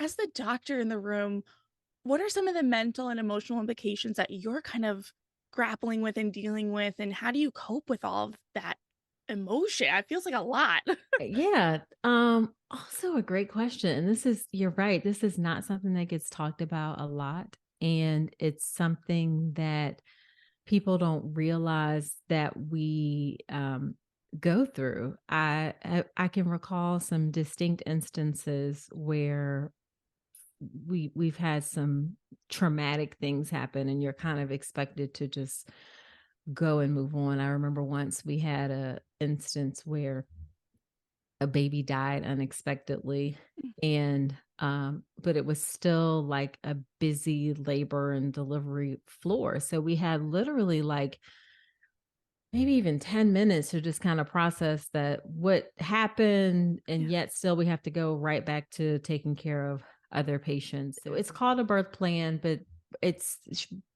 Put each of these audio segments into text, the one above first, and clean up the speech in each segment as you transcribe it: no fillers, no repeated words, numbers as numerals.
as the doctor in the room, what are some of the mental and emotional implications that you're kind of grappling with and dealing with, and how do you cope with all of that emotion? It feels like a lot. Yeah. Also a great question. And you're right. This is not something that gets talked about a lot. And it's something that people don't realize that we go through. I can recall some distinct instances where we've had some traumatic things happen and you're kind of expected to just go and move on. I remember once we had a instance where a baby died unexpectedly, and but it was still like a busy labor and delivery floor, so we had literally like maybe even 10 minutes to just kind of process that what happened, and Yeah. yet still we have to go right back to taking care of other patients. So it's called a birth plan, but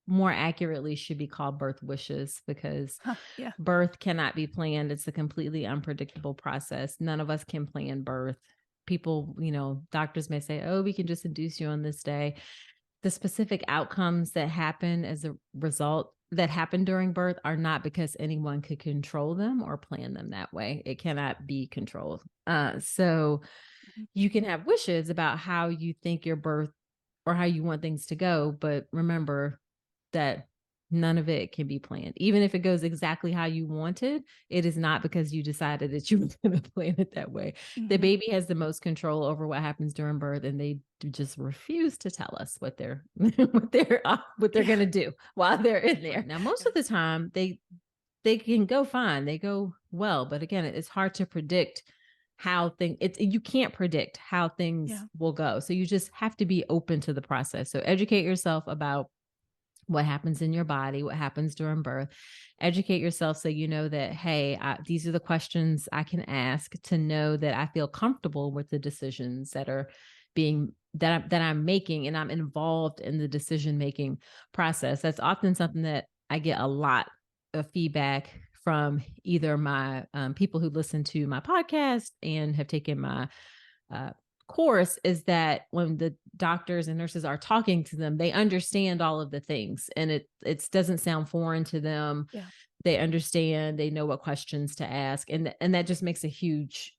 more accurately should be called birth wishes, because Huh, yeah. birth cannot be planned. It's a completely unpredictable process. None of us can plan birth. People, doctors may say, oh, we can just induce you on this day. The specific outcomes that happen as a result that happen during birth are not because anyone could control them or plan them that way. It cannot be controlled. So Mhm. you can have wishes about how you think your birth or how you want things to go, but remember that none of it can be planned. Even if it goes exactly how you wanted, it is not because you decided that you were going to plan it that way. The Mhm. baby has the most control over what happens during birth, and they just refuse to tell us what they're what they're Yeah. going to do while they're in there. Now, most Yeah. of the time, they can go fine, they go well, but again, it's hard to predict how things. It's you can't predict how things Yeah. will go, so you just have to be open to the process. So educate yourself about what happens in your body, what happens during birth. Educate yourself so you know that, hey, these are the questions I can ask to know that I feel comfortable with the decisions that are that I'm making, and I'm involved in the decision making process. That's often something that I get a lot of feedback from either my people who listen to my podcast and have taken my uh, course, is that when the doctors and nurses are talking to them, they understand all of the things, and it doesn't sound foreign to them. Yeah. They understand, they know what questions to ask, and that just makes a huge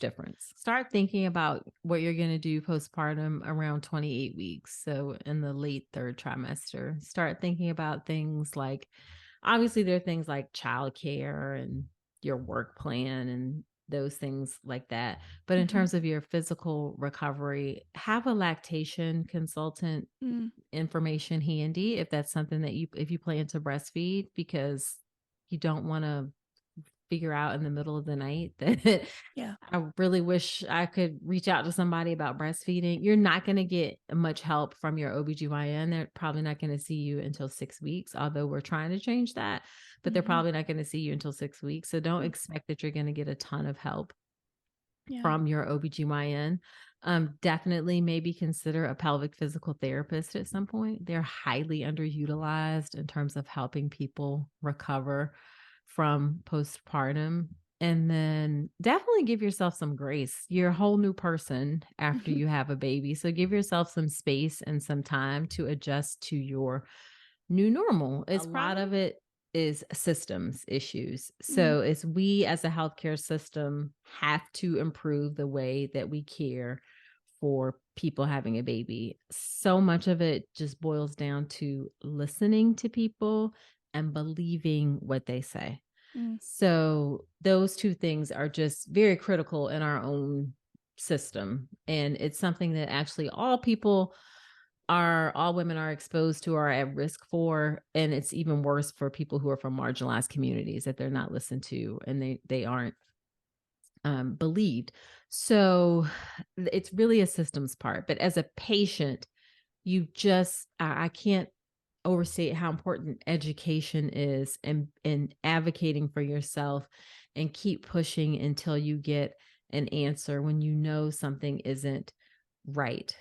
difference. Start thinking about what you're going to do postpartum around 28 weeks, so in the late third trimester. Start thinking about things like, obviously there are things like childcare and your work plan and those things like that. But in Mhm. terms of your physical recovery, have a lactation consultant Mm. information handy if that's something that if you plan to breastfeed, because you don't want to figure out in the middle of the night that Yeah. I really wish I could reach out to somebody about breastfeeding. You're not going to get much help from your OB-GYN. They're probably not going to see you until 6 weeks, although we're trying to change that, but they're Mhm. probably not going to see you until 6 weeks. So don't Mm. expect that you're going to get a ton of help Yeah. from your OB-GYN. Definitely maybe consider a pelvic physical therapist at some point. They're highly underutilized in terms of helping people recover from postpartum. And then definitely give yourself some grace. You're a whole new person after Mhm. you have a baby. So give yourself some space and some time to adjust to your new normal. A lot of it is systems issues. Mm. So it's we as a healthcare system have to improve the way that we care for people having a baby. So much of it just boils down to listening to people and believing what they say. Mm. So those two things are just very critical in our own system. And it's something that actually all women are exposed to, are at risk for. And it's even worse for people who are from marginalized communities, that they're not listened to and they aren't believed. So it's really a systems part. But as a patient, you just I can't overstate how important education is, and advocating for yourself, and keep pushing until you get an answer when you know something isn't right.